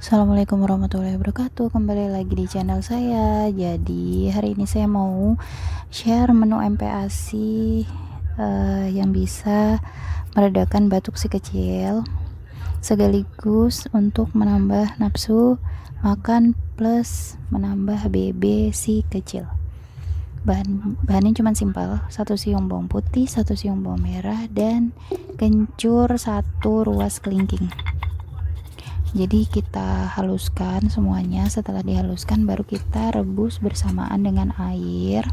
Assalamualaikum warahmatullahi wabarakatuh. Kembali lagi di channel saya. Jadi hari ini saya mau share menu MPASI yang bisa meredakan batuk si kecil, sekaligus untuk menambah nafsu makan plus menambah BB si kecil. Bahannya cuma simpel: 1 siung bawang putih, 1 siung bawang merah, dan kencur 1 ruas kelingking. Jadi kita haluskan semuanya. Setelah dihaluskan baru kita rebus bersamaan dengan air.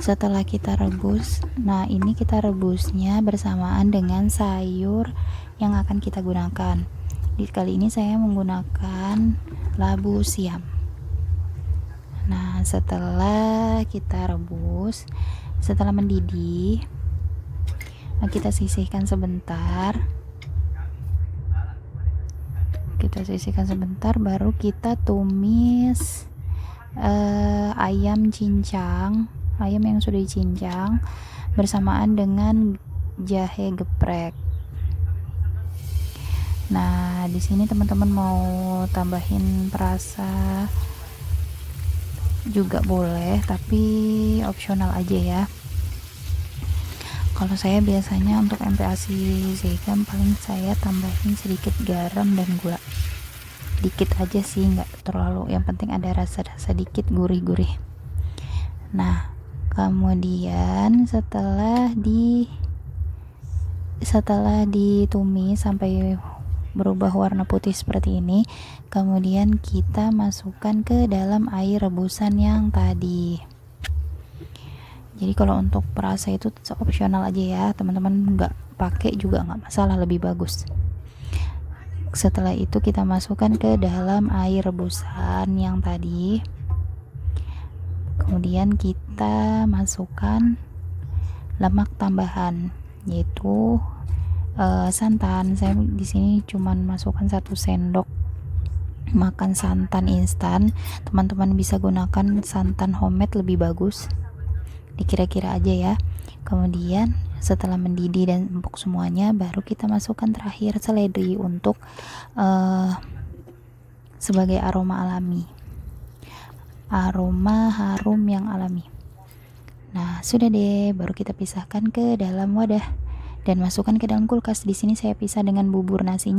Setelah kita rebus, nah ini kita rebusnya bersamaan dengan sayur yang akan kita gunakan. Kali ini saya menggunakan labu siam. Nah setelah kita rebus, setelah mendidih, nah kita sisihkan sebentar. Baru kita tumis ayam cincang, ayam yang sudah dicincang bersamaan dengan jahe geprek. Nah di sini teman-teman mau tambahin perasa juga boleh, tapi opsional aja ya. Kalau saya biasanya untuk MPASI Zegam paling saya tambahin sedikit garam dan gula, dikit aja sih, nggak terlalu, yang penting ada rasa-rasa dikit, gurih-gurih. Nah kemudian setelah ditumis sampai berubah warna putih seperti ini, kemudian kita masukkan ke dalam air rebusan yang tadi. Jadi kalau untuk perasa itu opsional aja ya teman-teman, nggak pakai juga nggak masalah, lebih bagus. Setelah itu kita masukkan ke dalam air rebusan yang tadi. Kemudian kita masukkan lemak tambahan, yaitu santan. Saya di sini cuman masukkan 1 sendok makan santan instan. Teman-teman bisa gunakan santan homemade, lebih bagus, dikira-kira aja ya. Kemudian setelah mendidih dan empuk semuanya, baru kita masukkan terakhir seledri untuk sebagai aroma alami, aroma harum yang alami. Nah sudah deh, baru kita pisahkan ke dalam wadah dan masukkan ke dalam kulkas. Di sini saya pisah dengan bubur nasinya.